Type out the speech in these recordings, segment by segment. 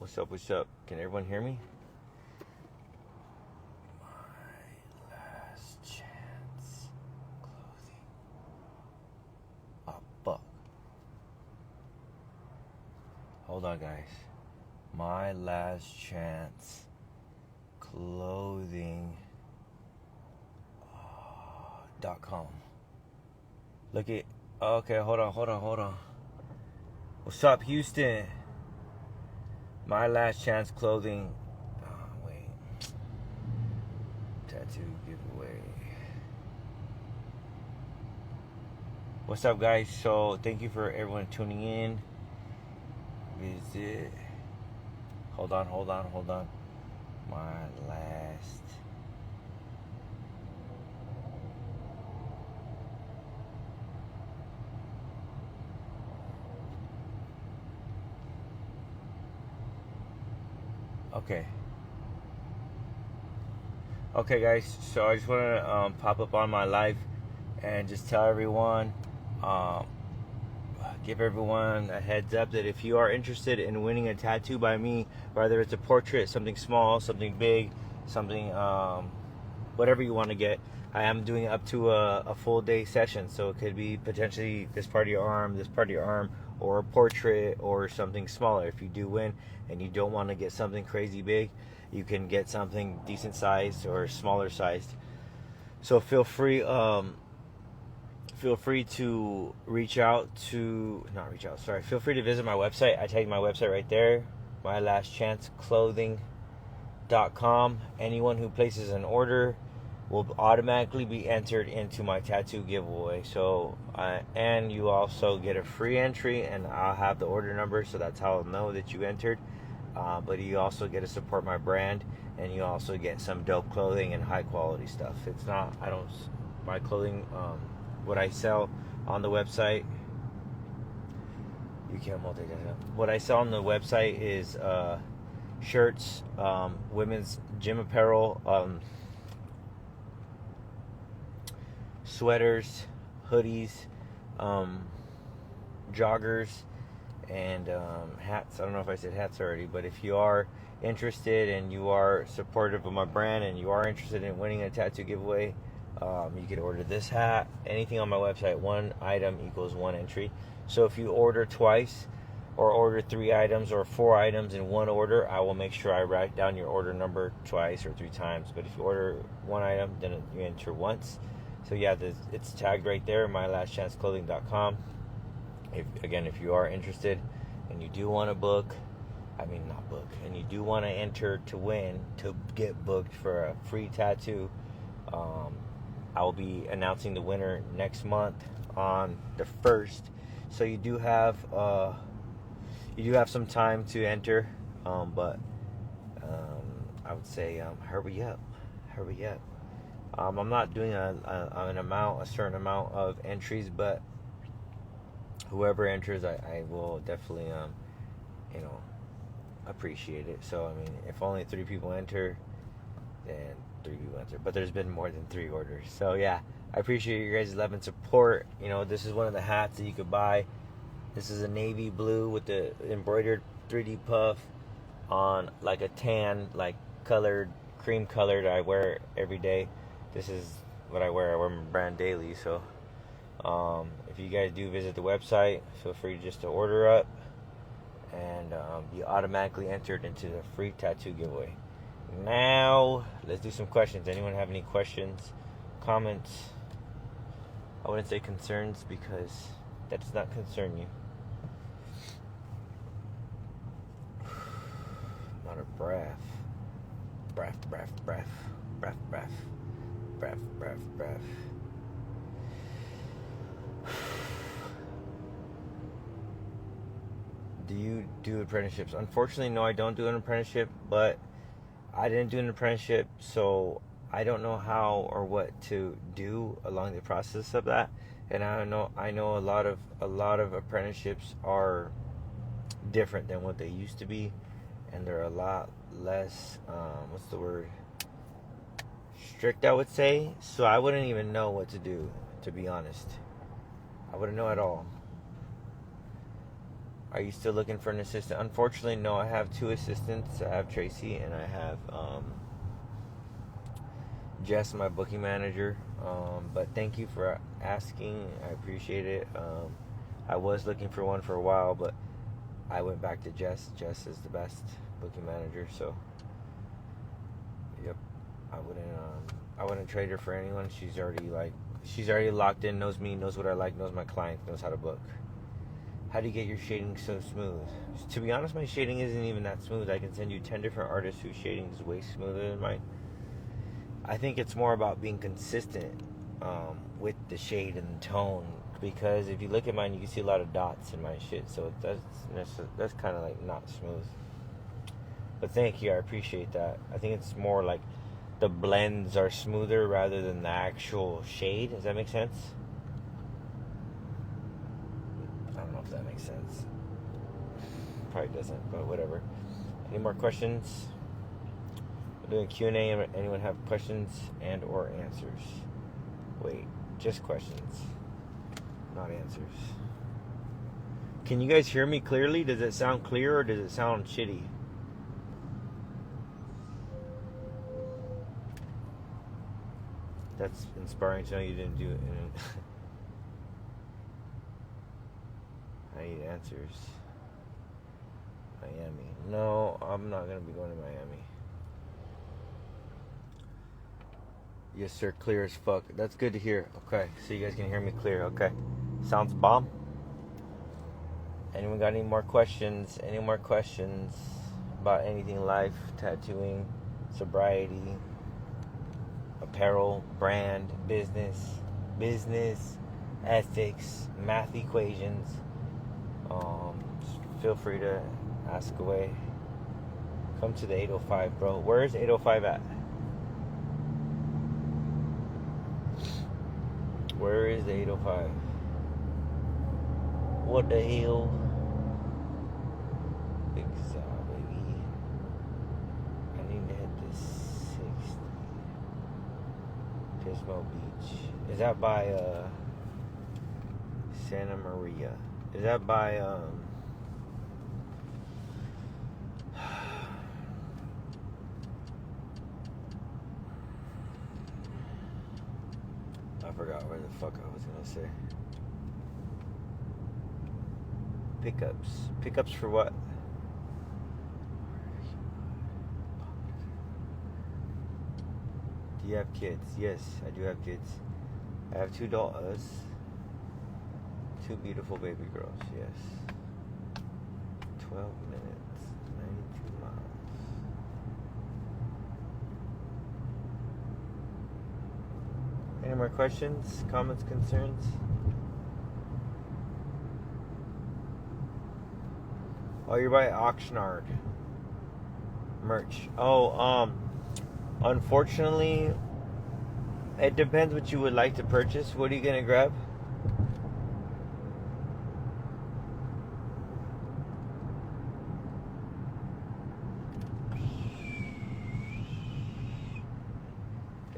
What's up? What's up? Can everyone hear me? My last chance clothing. Oh, fuck. Hold on, guys. My last chance clothing.com. Look at. Okay, hold on. What's up, Houston? My last chance clothing. Oh, wait. Tattoo giveaway. What's up, guys? So, thank you for everyone tuning in. Visit. Hold on. My last. Okay, guys. So I just want to pop up on my live and just tell everyone, give everyone a heads up that if you are interested in winning a tattoo by me, whether it's a portrait, something small, something big, something, whatever you want to get, I am doing up to a full day session. So it could be potentially this part of your arm, or a portrait, or something smaller. If you do win and you don't want to get something crazy big, you can get something decent sized or smaller sized. So feel free to feel free to visit my website. I tell you my website right there, mylastchanceclothing.com. Anyone who places an order will automatically be entered into my tattoo giveaway. So and you also get a free entry, and I'll have the order number, so that's how I'll know that you entered. But you also get to support my brand, and you also get some dope clothing and high quality stuff. My clothing, what I sell on the website, you can't multitask. What I sell on the website is shirts, women's gym apparel, sweaters, hoodies, joggers, and hats. I don't know if I said hats already, but if you are interested and you are supportive of my brand and you are interested in winning a tattoo giveaway, you can order this hat. Anything on my website, one item equals one entry. So if you order twice, or order 3 items or 4 items in one order, I will make sure I write down your order number twice or 3 times. But if you order one item, then you enter once. So yeah, it's tagged right there, mylastchanceclothing.com. If you are interested and you do want to and you do want to enter to win, to get booked for a free tattoo, I will be announcing the winner next month on the 1st. So you do have some time to enter, but I would say hurry up. I'm not doing a certain amount of entries, but whoever enters, I will definitely appreciate it. So if only 3 people enter, then 3 people enter. But there's been more than 3 orders. So yeah, I appreciate your guys' love and support. This is one of the hats that you could buy. This is a navy blue with the embroidered 3D puff on like a tan, cream colored. I wear every day. This is what I wear. I wear my brand daily. So if you guys do visit the website, feel free just to order up, and be automatically entered into the free tattoo giveaway. Now let's do some questions. Anyone have any questions, comments? I wouldn't say concerns, because that does not concern you. Not a breath. Breath. Do you do apprenticeships? Unfortunately, no, I don't do an apprenticeship, but I didn't do an apprenticeship, so I don't know how or what to do along the process of that. And I know a lot of apprenticeships are different than what they used to be, and they're a lot less strict, I would say. So I wouldn't even know what to do, to be honest. I wouldn't know at all. Are you still looking for an assistant? Unfortunately, no. I have 2 assistants. I have Tracy and I have Jess, my booking manager. But thank you for asking. I appreciate it. I was looking for one for a while, but I went back to Jess. Jess is the best booking manager. So, yep. I wouldn't trade her for anyone. She's already locked in. Knows me. Knows what I like. Knows my client. Knows how to book. How do you get your shading so smooth? To be honest, my shading isn't even that smooth. I can send you 10 different artists whose shading is way smoother than mine. I think it's more about being consistent with the shade and the tone. Because if you look at mine, you can see a lot of dots in my shit. So that's kind of like not smooth. But thank you, I appreciate that. I think it's more like the blends are smoother rather than the actual shade. Does that make sense? I don't know if that makes sense. Probably doesn't, but whatever. Any more questions? We're doing Q&A. Anyone have questions and or answers? Wait, just questions, not answers. Can you guys hear me clearly? Does it sound clear or does it sound shitty? That's inspiring to know you didn't do it. I need answers. Miami. No, I'm not going to be going to Miami. Yes, sir. Clear as fuck. That's good to hear. Okay. So you guys can hear me clear. Okay. Sounds bomb. Anyone got any more questions? Any more questions about anything life, tattooing, sobriety, apparel, brand, business, ethics, math equations? Feel free to ask away. Come to the 805, bro. Where is 805 at? Where is the 805? What the hell? Big Saw, baby. I need to hit this 60. Pismo Beach. Is that by Santa Maria? Is that by I forgot where the fuck I was gonna say. Pickups for what? Do you have kids? Yes, I do have kids. I have 2 daughters. 2 beautiful baby girls, yes. 12 minutes, 92 miles. Any more questions, comments, concerns? Oh, you're by Oxnard. Merch. Oh, unfortunately, it depends what you would like to purchase. What are you gonna grab?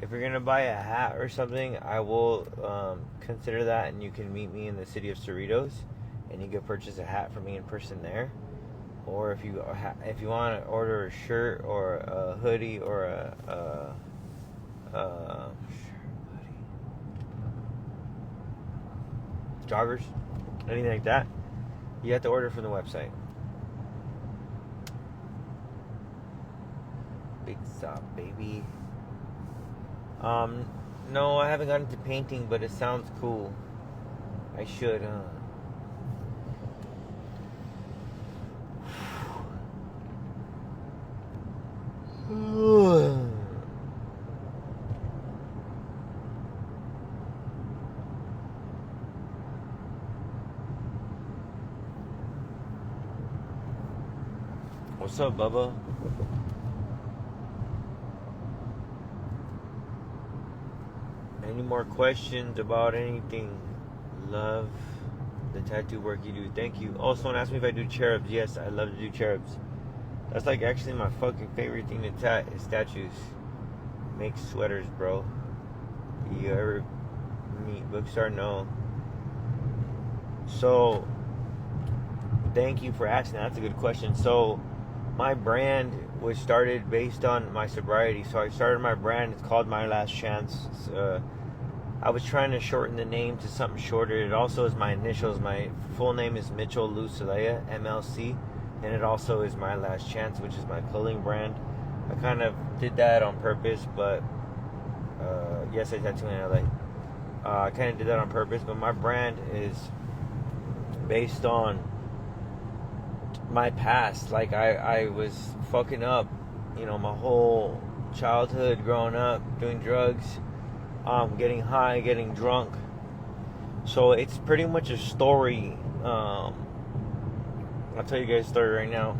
If you're gonna buy a hat or something, I will consider that, and you can meet me in the city of Cerritos, and you can purchase a hat from me in person there. Or if you want to order a shirt or a hoodie or a joggers, anything like that, you have to order from the website. Big Stop, baby. No, I haven't gotten into painting, but it sounds cool. I should, What's up, Bubba? Any more questions about anything? Love the tattoo work you do. Thank you. Oh, someone asked me if I do cherubs. Yes, I love to do cherubs. That's like actually my fucking favorite thing to tat is statues. Make sweaters, bro. You ever meet Bookstar? No. So thank you for asking. That's a good question. So, my brand was started based on my sobriety. So I started my brand. It's called My Last Chance. I was trying to shorten the name to something shorter. It also is my initials. My full name is Mitchell Lou Celaya, MLC, and it also is My Last Chance, which is my clothing brand. I kind of did that on purpose, but yes, I tattoo in LA. I kind of did that on purpose, but my brand is based on my past. Like I was fucking up, my whole childhood, growing up, doing drugs, getting high, getting drunk. So it's pretty much a story. I'll tell you guys a story right now.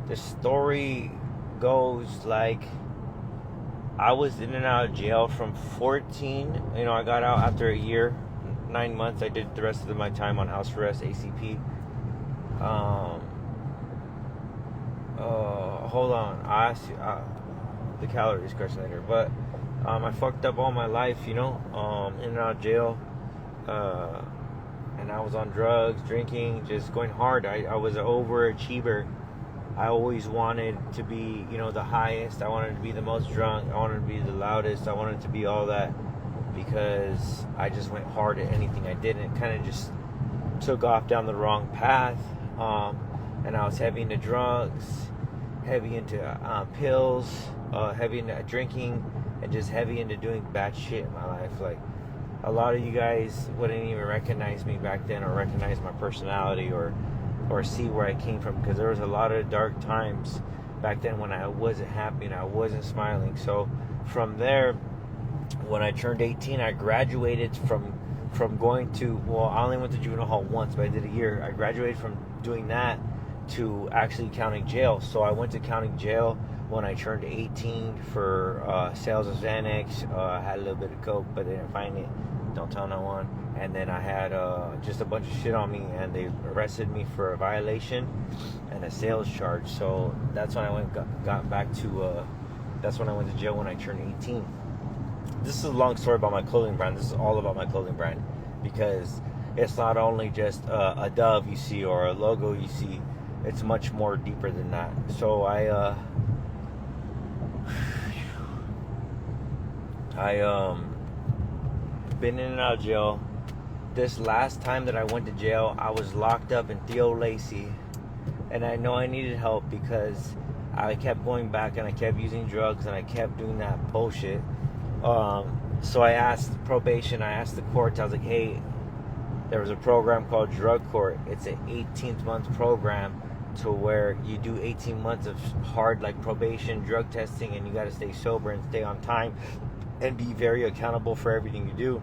The story goes like, I was in and out of jail from 14. I got out after a year, 9 months. I did the rest of my time on house arrest, ACP. Hold on. I asked you the calories question later, but I fucked up all my life, in and out of jail, and I was on drugs, drinking, just going hard. I was an overachiever. I always wanted to be, the highest. I wanted to be the most drunk. I wanted to be the loudest. I wanted to be all that because I just went hard at anything I did, and it kind of just took off down the wrong path. And I was heavy into drugs, heavy into pills, heavy into drinking, and just heavy into doing bad shit in my life. Like, a lot of you guys wouldn't even recognize me back then, or recognize my personality, or see where I came from, because there was a lot of dark times back then when I wasn't happy and I wasn't smiling. So from there, when I turned 18, I graduated from going to, I only went to juvenile hall once, but I did a year. I graduated from doing that to actually county jail. So I went to county jail when I turned 18 for sales of Xanax. I had a little bit of coke, but they didn't find it. Don't tell no one. And then I had just a bunch of shit on me, and they arrested me for a violation and a sales charge. So that's when I got back to. That's when I went to jail when I turned 18. This is a long story about my clothing brand. This is all about my clothing brand, because it's not only just a dove you see or a logo you see. It's much more deeper than that. So I been in and out of jail. This last time that I went to jail, I was locked up in Theo Lacey, and I know I needed help because I kept going back and I kept using drugs and I kept doing that bullshit. So I asked probation, I asked the courts, I was like, hey, there was a program called Drug Court. It's an 18-month program to where you do 18 months of hard, like, probation, drug testing, and you got to stay sober and stay on time and be very accountable for everything you do.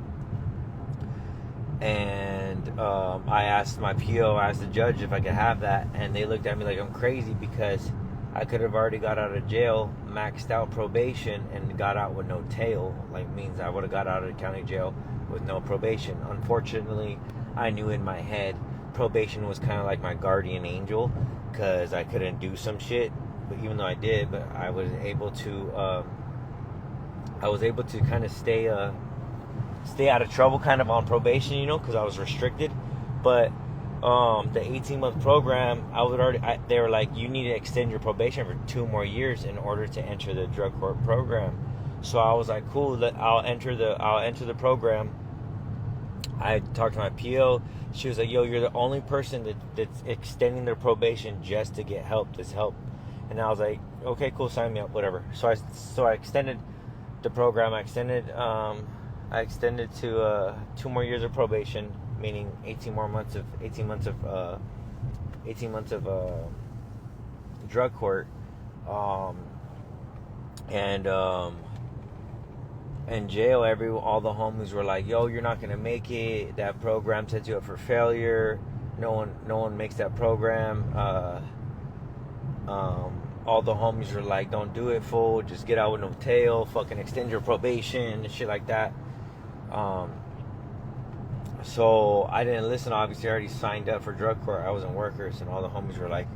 And I asked my PO, I asked the judge if I could have that, and they looked at me like I'm crazy because I could have already got out of jail, maxed out probation, and got out with no tail. Like, means I would have got out of the county jail with no probation. Unfortunately, I knew in my head probation was kind of like my guardian angel, because I couldn't do some shit, but even though I did, but I was able to kind of stay out of trouble kind of on probation, because I was restricted. But the 18-month program, they were like, you need to extend your probation for 2 more years in order to enter the drug court program. So I was like, cool, I'll enter the program. I talked to my PO. She was like, yo, you're the only person that's extending their probation just to get help, this help. And I was like, okay, cool, sign me up, whatever. So I extended the program. I extended to 2 more years of probation, meaning 18 months of drug court. In jail, all the homies were like, yo, you're not gonna make it, that program sets you up for failure, no one makes that program. All the homies were like, don't do it, fool, just get out with no tail, fucking extend your probation and shit like that. So I didn't listen. Obviously I already signed up for drug court, I wasn't workers, and all the homies were like,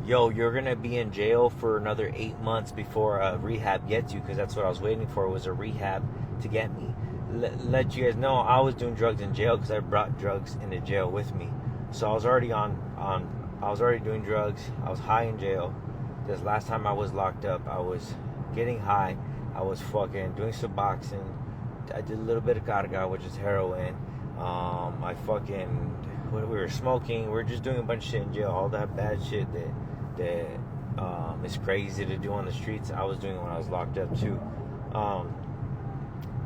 yo, you're gonna be in jail for another 8 months before rehab gets you, because that's what I was waiting for, was a rehab to get me. Let you guys know, I was doing drugs in jail because I brought drugs into jail with me. So I was already on I was already doing drugs. I was high in jail. This last time I was locked up, I was getting high. I was fucking doing Suboxone. I did a little bit of Carga, which is heroin. We were smoking. We were just doing a bunch of shit in jail. All that bad shit that is crazy to do on the streets. I was doing when I was locked up too.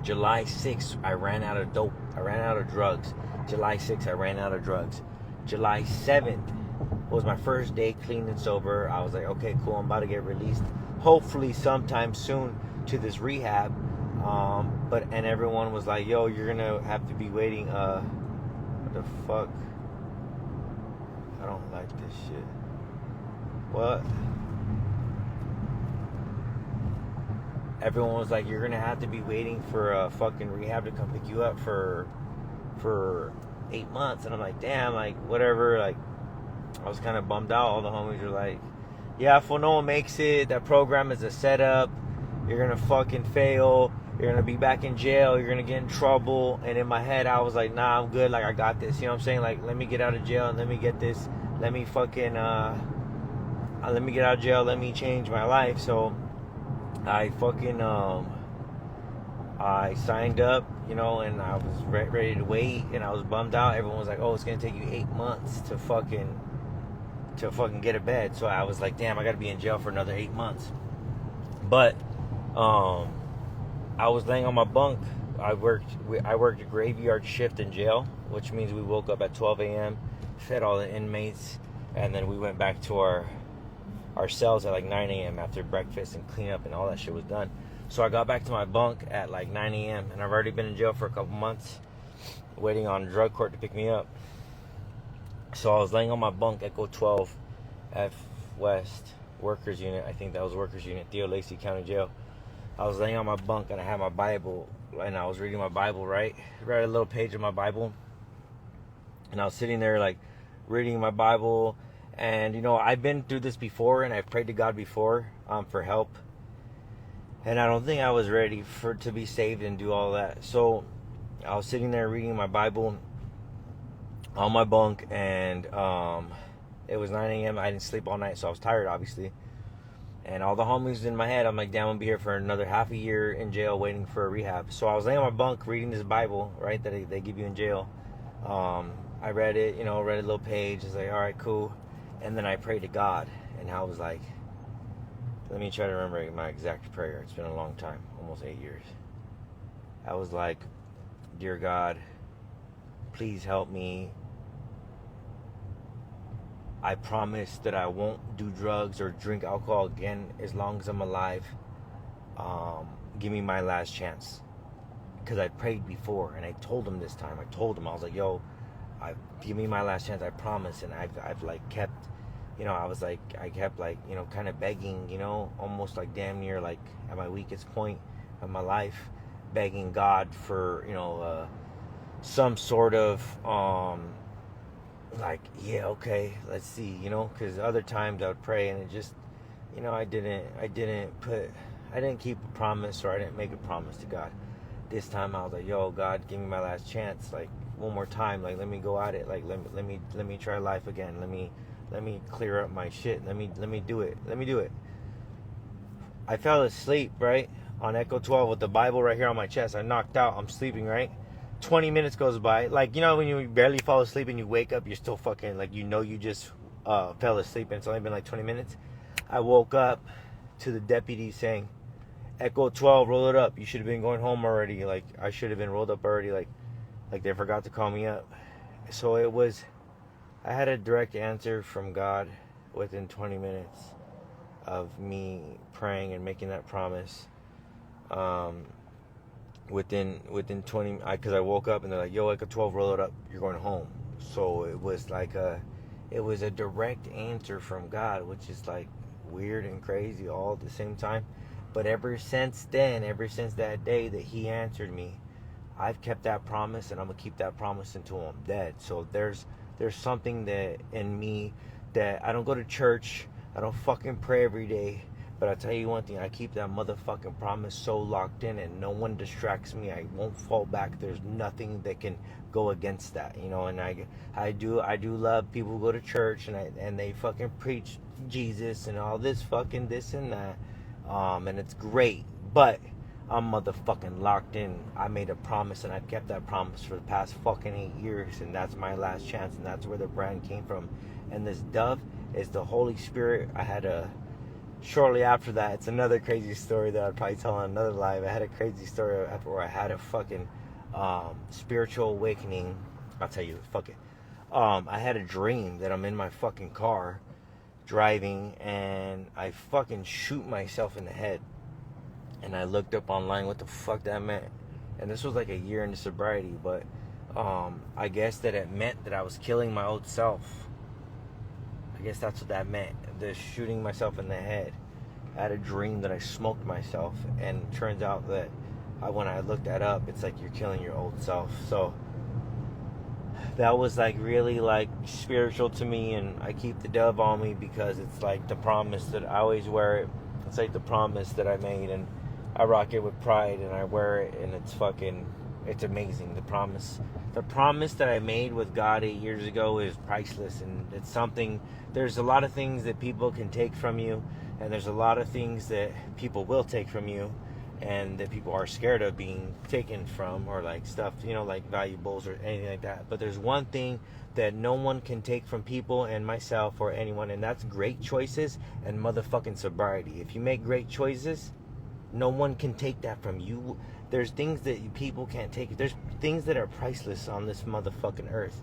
July 6th, I ran out of dope. I ran out of drugs. July 6th, I ran out of drugs. July 7th was my first day clean and sober. I was like, okay, cool. I'm about to get released. Hopefully sometime soon to this rehab. And everyone was like, yo, you're gonna have to be waiting. What the fuck? I don't like this shit. What? Everyone was like, you're gonna have to be waiting for a fucking rehab to come pick you up for 8 months. And I'm like, damn, like, whatever. Like, I was kind of bummed out. All the homies were like, yeah, if no one makes it, that program is a setup. You're gonna fucking fail. You're gonna be back in jail. You're gonna get in trouble. And in my head, I was like, nah, I'm good. Like, I got this. You know what I'm saying? Like, let me get out of jail and let me get this. Let me fucking, let me get out of jail. Let me change my life. So I fucking, I signed up, you know, and I was ready to wait. And I was bummed out. Everyone was like, oh, it's gonna take you 8 months to fucking get a bed. So I was like, damn, I gotta be in jail for another 8 months. But, I was laying on my bunk. I worked a graveyard shift in jail, which means we woke up at 12 a.m., fed all the inmates, and then we went back to our cells at like 9 a.m. after breakfast and cleanup and all that shit was done. So I got back to my bunk at like 9 a.m. and I've already been in jail for a couple months, waiting on drug court to pick me up. So I was laying on my bunk, Echo 12, F West Workers Unit. I think that was Workers Unit, Theo Lacey County Jail. I was laying on my bunk and I had my Bible and I was reading my Bible, right? Read a little page of my Bible. And I was sitting there like reading my Bible. And, you know, I've been through this before and I've prayed to God before for help. And I don't think I was ready to be saved and do all that. So I was sitting there reading my Bible on my bunk and it was 9 a.m. I didn't sleep all night, so I was tired, obviously. And all the homies in my head, I'm like, damn, I'm gonna be here for another half a year in jail waiting for a rehab. So I was laying on my bunk reading this Bible, right, that they give you in jail. I read it, you know, read a little page. It's like, all right, cool. And then I prayed to God. And I was like, let me try to remember my exact prayer. It's been a long time, almost 8 years. I was like, dear God, please help me. I promise that I won't do drugs or drink alcohol again as long as I'm alive. Give me my last chance. Because I prayed before and I told him this time. I was like, yo, give me my last chance, I promise. And I've like kept, you know, I kept like, you know, kind of begging, you know, almost like damn near like at my weakest point of my life, begging God for, you know, some sort of, like, yeah, okay, let's see, you know, because other times I would pray and it just, you know, I didn't keep a promise, or I didn't make a promise to God. This time I was like, yo, God, give me my last chance, like one more time, like let me go at it, like let me try life again, let me clear up my shit, let me do it. I fell asleep, right, on Echo 12 with the Bible right here on my chest. I knocked out, I'm sleeping, right? 20 minutes goes by. Like, you know, when you barely fall asleep and you wake up, you're still fucking, like, you know, you just fell asleep and it's only been like 20 minutes. I woke up to the deputy saying, Echo 12, roll it up. You should have been going home already. Like, I should have been rolled up already. Like they forgot to call me up. So I had a direct answer from God within 20 minutes of me praying and making that promise. Within 20, because I woke up and they're like, yo, Echo 12, roll it up, you're going home. So it was like it was a direct answer from God, which is like weird and crazy all at the same time. But ever since then, ever since that day that he answered me, I've kept that promise, and I'm gonna keep that promise until I'm dead. So there's something that in me that I don't go to church, I don't fucking pray every day. But I'll tell you one thing, I keep that motherfucking promise so locked in and no one distracts me. I won't fall back. There's nothing that can go against that, you know. And I do love people who go to church and they fucking preach Jesus and all this fucking this and that, and it's great, but I'm motherfucking locked in. I made a promise and I've kept that promise for the past fucking 8 years, and that's my last chance, and that's where the brand came from. And this dove is the Holy Spirit. I had a shortly after that, it's another crazy story that I'd probably tell on another live. I had a crazy story after where I had a fucking spiritual awakening. I'll tell you, fuck it. I had a dream that I'm in my fucking car driving and I fucking shoot myself in the head. And I looked up online what the fuck that meant. And this was like a year into sobriety, but I guess that it meant that I was killing my old self. I guess that's what that meant, the shooting myself in the head. I had a dream that I smoked myself, and it turns out that when I looked that up, it's like you're killing your old self. So that was like really like spiritual to me, and I keep the dove on me because it's like the promise that I always wear it. It's like the promise that I made, and I rock it with pride, and I wear it, and it's amazing. The promise that I made with God 8 years ago is priceless, and it's something. There's a lot of things that people can take from you, and there's a lot of things that people will take from you, and that people are scared of being taken from, or like stuff, you know, like valuables or anything like that. But there's one thing that no one can take from people and myself or anyone, and that's great choices and motherfucking sobriety. If you make great choices, no one can take that from you. There's things that people can't take. There's things that are priceless on this motherfucking earth.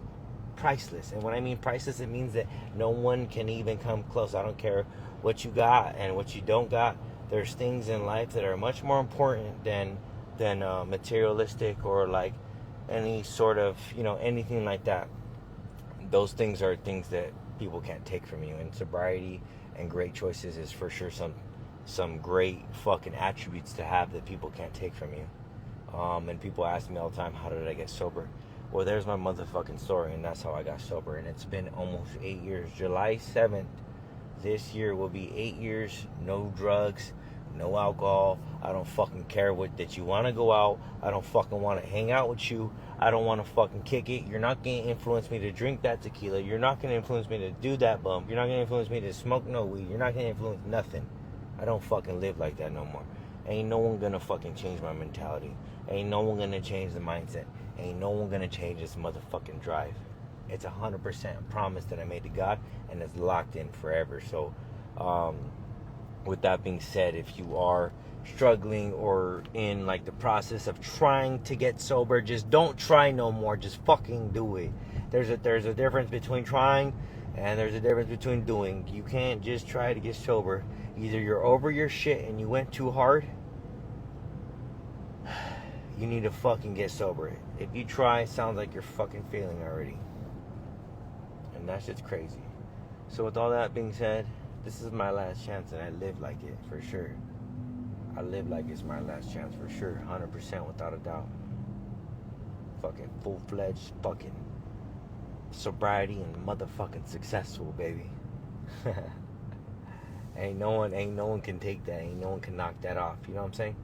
Priceless. And when I mean priceless, it means that no one can even come close. I don't care what you got and what you don't got. There's things in life that are much more important than materialistic or like any sort of, you know, anything like that. Those things are things that people can't take from you. And sobriety and great choices is for sure some great fucking attributes to have that people can't take from you. And people ask me all the time, how did I get sober? Well, there's my motherfucking story, and that's how I got sober. And it's been almost 8 years. July 7th this year will be 8 years. No drugs, no alcohol. I don't fucking care that you want to go out. I don't fucking want to hang out with you. I don't want to fucking kick it. You're not going to influence me to drink that tequila. You're not going to influence me to do that bump. You're not going to influence me to smoke no weed. You're not going to influence nothing. I don't fucking live like that no more. Ain't no one gonna fucking change my mentality. Ain't no one gonna change the mindset. Ain't no one gonna change this motherfucking drive. It's 100% a promise that I made to God, and it's locked in forever. So, with that being said, if you are struggling or in like the process of trying to get sober, just don't try no more. Just fucking do it. There's a difference between trying and there's a difference between doing. You can't just try to get sober. Either you're over your shit and you went too hard, you need to fucking get sober. If you try, it sounds like you're fucking failing already. And that shit's crazy. So with all that being said, this is my last chance, and I live like it, for sure. I live like it's my last chance, for sure. 100% without a doubt. Fucking full-fledged fucking sobriety and motherfucking successful, baby. Ain't no one can take that. Ain't no one can knock that off. You know what I'm saying?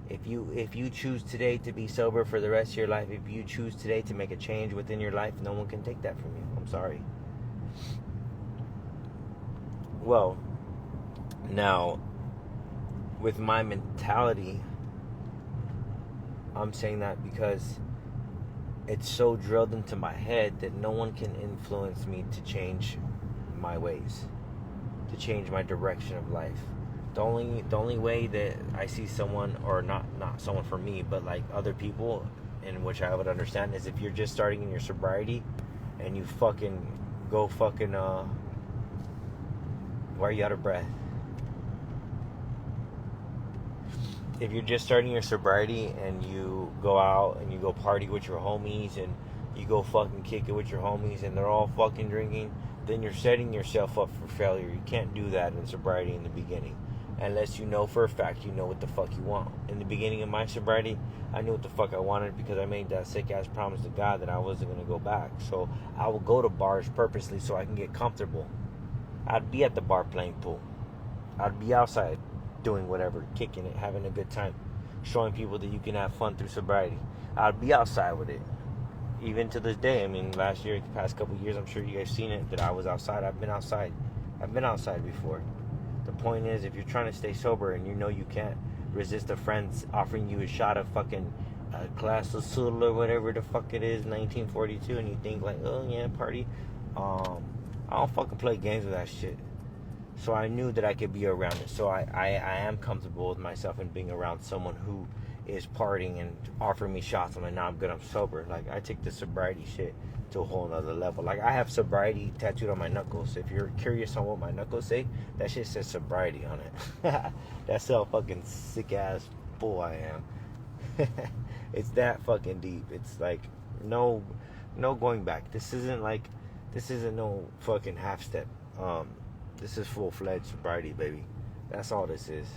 If you choose today to be sober for the rest of your life, if you choose today to make a change within your life, no one can take that from you. I'm sorry. Well, now, with my mentality, I'm saying that because it's so drilled into my head that no one can influence me to change my ways, to change my direction of life. The only way that I see someone, or not someone for me, but like other people, in which I would understand, is if you're just starting in your sobriety and you fucking go fucking why are you out of breath? If you're just starting your sobriety and you go out and you go party with your homies and you go fucking kick it with your homies and they're all fucking drinking, then you're setting yourself up for failure. You can't do that in sobriety in the beginning. Unless you know for a fact you know what the fuck you want. In the beginning of my sobriety, I knew what the fuck I wanted because I made that sick-ass promise to God that I wasn't going to go back. So I would go to bars purposely so I can get comfortable. I'd be at the bar playing pool. I'd be outside doing whatever, kicking it, having a good time, showing people that you can have fun through sobriety. I'd be outside with it. even to this day, I mean, last year, the past couple of years, I'm sure you guys seen it, that I was outside. I've been outside. I've been outside before. The point is, if you're trying to stay sober and you know you can't resist a friend's offering you a shot of fucking glass of Sul or whatever the fuck it is, 1942, and you think like, oh yeah, party. I don't fucking play games with that shit. So I knew that I could be around it. So I am comfortable with myself and being around someone who is partying and offering me shots. I'm like, nah, I'm good, I'm sober. Like, I take the sobriety shit to a whole nother level. Like, I have sobriety tattooed on my knuckles. If you're curious on what my knuckles say, that shit says sobriety on it. That's how fucking sick ass fool I am. It's that fucking deep. It's like no going back. This isn't no fucking half step. This is full-fledged sobriety, baby. That's all this is.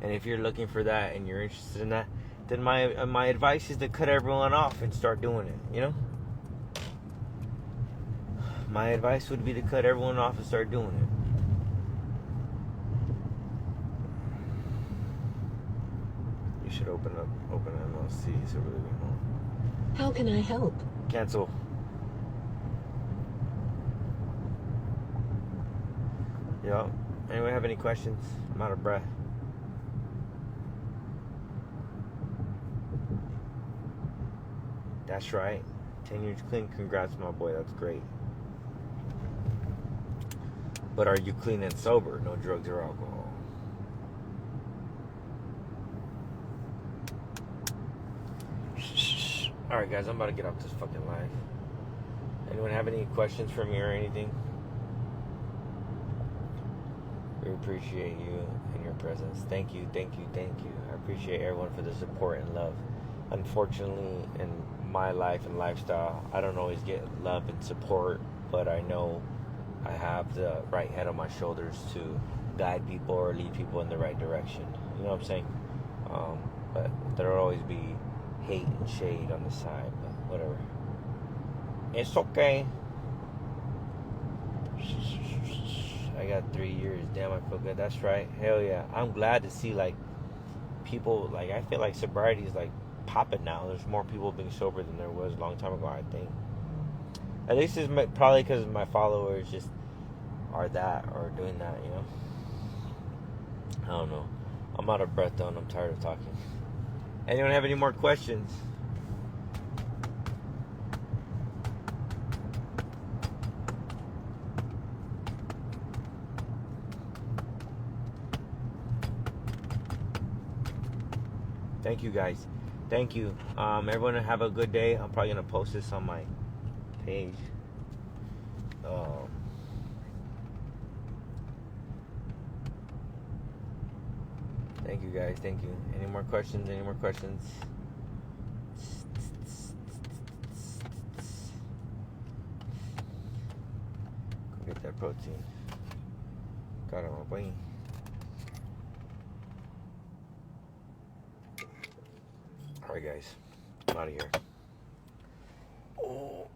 And if you're looking for that and you're interested in that, then my advice is to cut everyone off and start doing it, you know? My advice would be to cut everyone off and start doing it. You should open an MLC so really we know. How can I help? Cancel. Yo, anyone have any questions? I'm out of breath. That's right. 10 years clean. Congrats, my boy. That's great. But are you clean and sober? No drugs or alcohol. Alright, guys. I'm about to get off this fucking live. Anyone have any questions for me or anything? We appreciate you and your presence. Thank you. I appreciate everyone for the support and love. Unfortunately, in my life and lifestyle, I don't always get love and support, but I know I have the right head on my shoulders to guide people or lead people in the right direction. You know what I'm saying? But there'll always be hate and shade on the side, but whatever. It's okay. I got 3 years. Damn, I feel good. That's right. Hell yeah. I'm glad to see, like, people, like, I feel like sobriety is, like, popping now. There's more people being sober than there was a long time ago, I think. At least it's probably because my followers just are that or doing that, you know? I don't know. I'm out of breath, though, and I'm tired of talking. Anyone have any more questions? Thank you, guys. Thank you. Everyone have a good day. I'm probably going to post this on my page. Thank you, guys. Thank you. Any more questions? Go get that protein. Got it, my boy. Alright, guys. I'm out of here. Oh.